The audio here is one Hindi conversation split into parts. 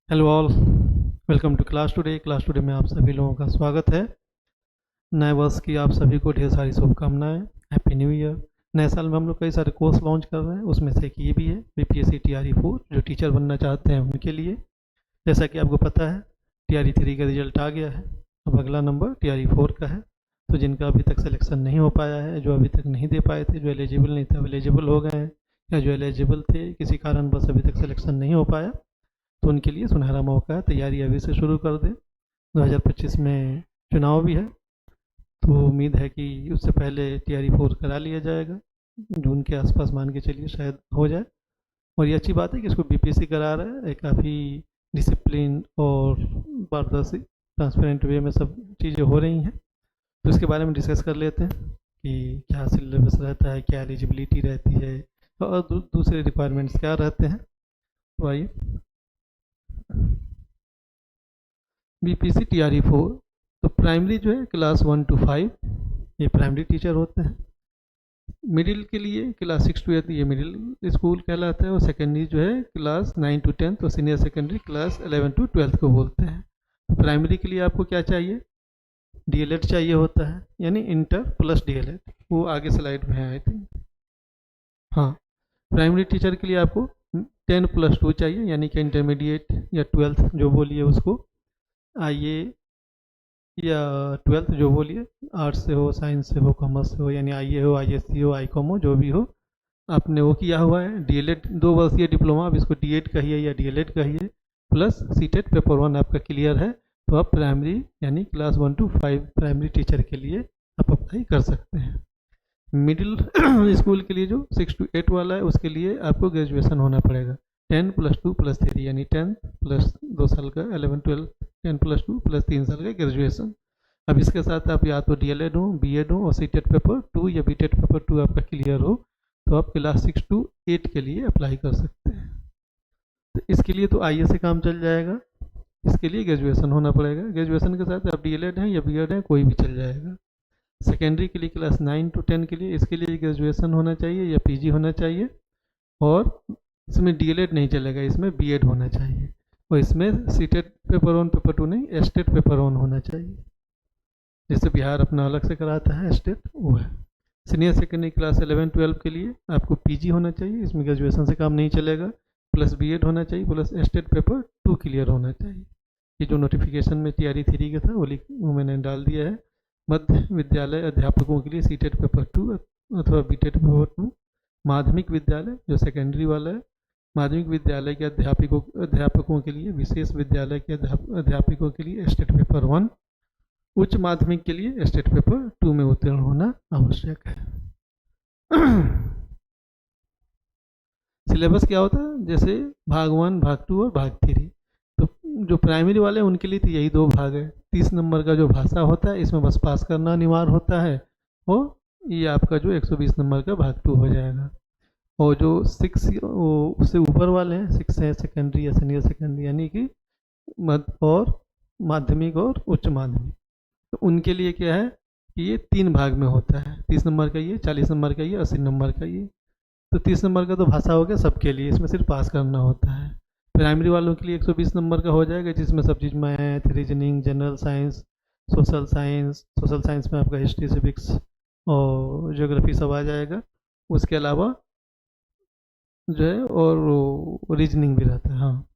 Hello all. Welcome to class today में आप सभी लोगों का स्वागत है। नए वर्ष की आप सभी को ढेर सारी शुभकामनाएं। Happy new year. नए साल में हम लोग कई सारे कोर्स लॉन्च कर रहे हैं, उसमें से एक ये भी है बीपीएससी टीआरई 4 जो टीचर बनना चाहते हैं उनके लिए। जैसा कि आपको पता है टीआरई 3 का रिजल्ट आ गया है। अब अगला नंबर टीआरई 4 का है। तो जिनका अभी तक सिलेक्शन नहीं हो पाया है, जो अभी तक नहीं दे पाए थे, जो एलिजिबल नहीं थे, अब एलिजिबल हो गए हैं, या जो एलिजिबल थे किसी कारण बस अभी तक सिलेक्शन नहीं हो पाया, तो उनके लिए सुनहरा मौका है। तैयारी अभी से शुरू कर दें। 2025 में चुनाव भी है, तो उम्मीद है कि उससे पहले टीआरई 4 करा लिया जाएगा। जून के आसपास मान के चलिए शायद हो जाए। और ये अच्छी बात है कि इसको बीपीएससी करा रहा है। काफ़ी डिसिप्लिन और पारदर्शी ट्रांसपेरेंट वे में सब चीज़ें हो रही हैं। तो इसके बारे में डिस्कस कर लेते हैं कि क्या सिलेबस रहता है, क्या एलिजिबिलिटी रहती है, और दूसरे रिक्वायरमेंट्स क्या रहते हैं। तो आइए, बीपीसी टीआरई 4। तो प्राइमरी जो है क्लास 1 to 5, ये प्राइमरी टीचर होते हैं। मिडिल के लिए क्लास 6 to 8 ये मिडिल स्कूल कहलाता है। और सेकेंडरी जो है क्लास 9 to 10 और सीनियर सेकेंडरी क्लास 11 to 12 को बोलते हैं। प्राइमरी के लिए आपको क्या चाहिए? डीएलएड चाहिए होता है, यानी इंटर प्लस डीएलएड। वो आगे स्लाइड में है आई थिंक। हाँ, प्राइमरी टीचर के लिए आपको 10+2 चाहिए, यानी कि इंटरमीडिएट या 12th जो बोलिए उसको। आइए, या 12th जो बोलिए, आर्ट्स से हो, साइंस से हो, कॉमर्स से हो, यानी आईए हो, आईएससी हो, आईकॉम हो, जो भी हो, आपने वो किया हुआ है। डीएलएड 2 वर्षीय डिप्लोमा, अब इसको डीएड कहिए या डीएलएड कहिए, प्लस सीटेट पेपर 1 आपका क्लियर है, तो आप प्राइमरी यानी क्लास 1 to 5 प्राइमरी टीचर के लिए आप अप्लाई कर सकते हैं। मिडिल स्कूल के लिए जो 6 to 8 वाला है, उसके लिए आपको ग्रेजुएशन होना पड़ेगा। 10+2+3 यानी 10 प्लस 2 साल का 11 12, 10+2+3 साल का ग्रेजुएशन। अब इसके साथ आप या तो डीएलएड हो, बीएड हो, और सीटेट पेपर 2 या बीटेट पेपर 2 आपका क्लियर हो, तो आप क्लास 6 to 8 के लिए अप्लाई कर सकते हैं। तो इसके लिए तो आईए से काम चल जाएगा। इसके लिए ग्रेजुएशन होना पड़ेगा। ग्रेजुएशन के साथ आप डीएलएड हैं या बीएड हैं, कोई भी चल जाएगा। सेकेंडरी के लिए क्लास 9 to 10 के लिए, इसके लिए ग्रेजुएशन होना चाहिए या पीजी होना चाहिए। और इसमें डीएलएड नहीं चलेगा, इसमें बीएड होना चाहिए। और इसमें सीटेट पेपर 1 पेपर 2 नहीं, एस्टेट पेपर 1 होना चाहिए। जैसे बिहार अपना अलग से कराता है एस्टेट, वो है। सीनियर सेकेंडरी क्लास 11 12 के लिए आपको पीजी होना चाहिए, इसमें ग्रेजुएशन से काम नहीं चलेगा, प्लस बीएड होना चाहिए, प्लस एस्टेट पेपर 2 क्लियर होना चाहिए। ये जो नोटिफिकेशन में टीआरई 3 का था वो मैंने डाल दिया है। मध्य विद्यालय अध्यापकों के लिए सीटेट पेपर 2 अथवा बीटेट पेपर 2। माध्यमिक विद्यालय जो सेकेंडरी वाला है, माध्यमिक विद्यालय के अध्यापकों के लिए, विशेष विद्यालय के अध्यापकों के लिए एस्टेट पेपर 1। उच्च माध्यमिक के लिए स्टेट पेपर 2 में उत्तीर्ण होना आवश्यक है। सिलेबस क्या होता है? जैसे भाग 1, भाग 2 और भाग 3। तो जो प्राइमरी वाले हैं उनके लिए तो यही 2 भाग है। 30 नंबर का जो भाषा होता है, इसमें बस पास करना अनिवार्य होता है, और ये आपका जो 120 नंबर का भाग 2 हो जाएगा। और जो 6 उससे ऊपर वाले हैं, 6 है सेकेंडरी या सीनियर सेकेंडरी, यानी कि मध्य और माध्यमिक और उच्च माध्यमिक, तो उनके लिए क्या है कि ये 3 भाग में होता है। 30 नंबर का ये, 40 नंबर का ये, 80 नंबर का ये। तो 30 नंबर का तो भाषा हो गया सबके लिए, इसमें सिर्फ पास करना होता है। प्राइमरी वालों के लिए 120 नंबर का हो जाएगा, जिसमें सब चीज़ math, reasoning, general science, social science. Social science में आपका हिस्ट्री, सिविक्स और ज्योग्राफी सब आ जाएगा। उसके अलावा जो है और रीजनिंग भी रहता है। हाँ,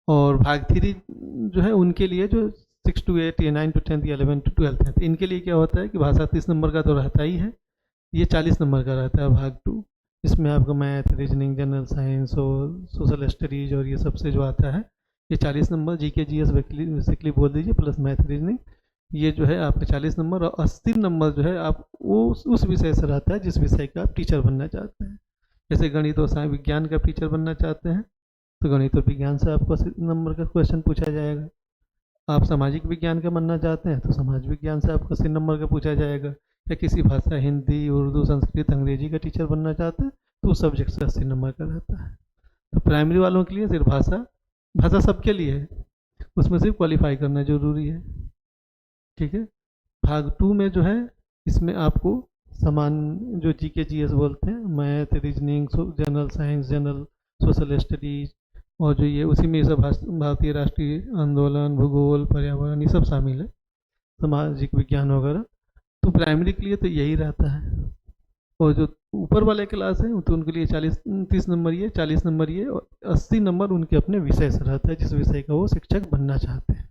और भाग 3 जो है उनके लिए, जो 6 to 8 या 9 to 10 या 11 to 12 है, तो इनके लिए क्या होता है कि भाषा 30 नंबर का तो रहता ही है, ये 40 नंबर का रहता है भाग 2। इसमें आपको मैथ, रीजनिंग, जनरल साइंस और सोशल स्टडीज और ये सबसे जो आता है, ये 40 नंबर। जीके जीएस बेसिकली बोल दीजिए, प्लस मैथ, रीजनिंग, ये जो है आपका 40 नंबर। और 80 नंबर जो है आप वो उस विषय से रहता है जिस विषय का आप टीचर बनना चाहते हैं। जैसे गणित और साइंस विज्ञान का टीचर बनना चाहते हैं, तो गणित और विज्ञान से आपको 80 नंबर का क्वेश्चन पूछा जाएगा। आप सामाजिक विज्ञान का बनना चाहते हैं, तो समाज विज्ञान से आपको 80 नंबर का पूछा जाएगा। या किसी भाषा, हिंदी, उर्दू, संस्कृत, अंग्रेजी का टीचर बनना चाहते हैं, तो उस सब्जेक्ट से 80 नंबर का रहता है। तो प्राइमरी वालों के लिए सिर्फ भाषा, भाषा सबके लिए है, उसमें सिर्फ क्वालिफाई करना जरूरी है। ठीक है। भाग 2 में जो है, इसमें आपको समान जो जीके जीएस बोलते हैं, math, reasoning, general science, general social studies, और जो ये उसी में ये सब भारतीय राष्ट्रीय आंदोलन, भूगोल, पर्यावरण, ये सब शामिल है, सामाजिक विज्ञान वगैरह। तो प्राइमरी के लिए तो यही रहता है। और जो ऊपर वाले क्लास हैं तो उनके लिए 30 नंबर ये, 40 नंबर ये, और 80 नंबर उनके अपने विषय से रहता है, जिस विषय का वो शिक्षक बनना चाहते हैं।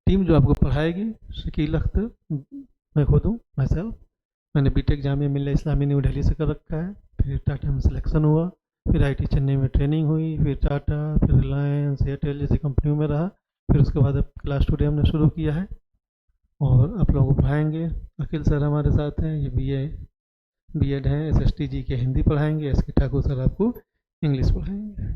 टीम जो आपको पढ़ाएगी, शकील अख्तर, मैं खुद हूँ, मैं सेल्फ। मैंने बीटेक जामिया मिल्लिया इस्लामी न्यू दिल्ली से कर रखा है। फिर टाटा में सिलेक्शन हुआ, फिर आईटी चेन्नई में ट्रेनिंग हुई, फिर टाटा, फिर रिलायंस, एयरटेल जैसी कंपनियों में रहा। फिर उसके बाद अब क्लास टू डे हमने शुरू किया है और आप लोगों को पढ़ाएंगे। अखिल सर हमारे साथ हैं, ये बीएड हैं, एसएसटी जी के हिंदी पढ़ाएंगे, एस के ठाकुर सर आपको इंग्लिश पढ़ाएंगे।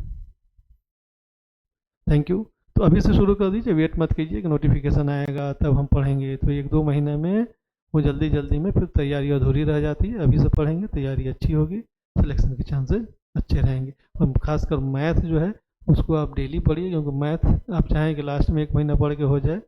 Thank you. तो अभी से शुरू कर दीजिए, वेट मत कीजिए कि नोटिफिकेशन आएगा तब हम पढ़ेंगे, तो 1-2 महीने में वो जल्दी जल्दी में फिर तैयारी अधूरी रह जाती है। अभी से पढ़ेंगे, तैयारी अच्छी होगी, सिलेक्शन के चांसेस अच्छे रहेंगे। और खासकर मैथ जो है उसको आप डेली पढ़िए, क्योंकि मैथ आप चाहें कि लास्ट में 1 महीना पढ़ के हो जाए।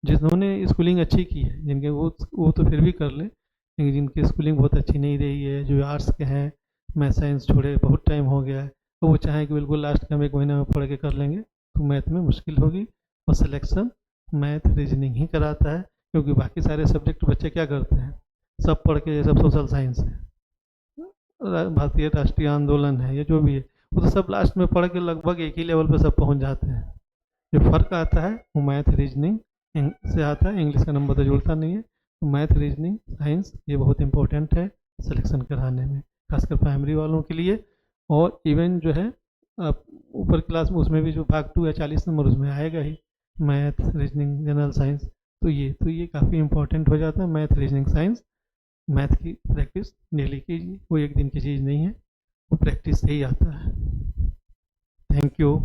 जिन्होंने स्कूलिंग अच्छी की है, जिनके वो तो फिर भी कर लें, लेकिन जिनकी स्कूलिंग बहुत अच्छी नहीं रही है, जो आर्ट्स के हैं, मैं साइंस छोड़े बहुत टाइम हो गया है, तो वो चाहें कि बिल्कुल लास्ट का हम 1 महीना में पढ़ के कर लेंगे, तो मैथ में मुश्किल होगी। और सिलेक्शन मैथ रीजनिंग ही कराता है, क्योंकि बाकी सारे सब्जेक्ट बच्चे क्या करते हैं, सब पढ़ के, सब सोशल साइंस है, भारतीय राष्ट्रीय आंदोलन है, या जो भी है, वो तो सब लास्ट में पढ़ के लगभग एक ही लेवल पे सब पहुंच जाते हैं। जो फ़र्क आता है वो मैथ रीजनिंग से आता है, इंग्लिश का नंबर तो जुड़ता नहीं है। तो मैथ, रीजनिंग, साइंस ये बहुत इंपॉर्टेंट है सिलेक्शन कराने में, खासकर प्राइमरी वालों के लिए। और इवन जो है आप ऊपर क्लास में उसमें भी जो भाग 2 या 40 नंबर उसमें आएगा ही, मैथ, रीजनिंग, जनरल साइंस। तो ये काफ़ी इंपॉर्टेंट हो जाता है, मैथ, रीजनिंग, साइंस। मैथ की प्रैक्टिस डेली कीजिए, वो एक दिन की चीज़ नहीं है, वो प्रैक्टिस से ही आता है। Thank you.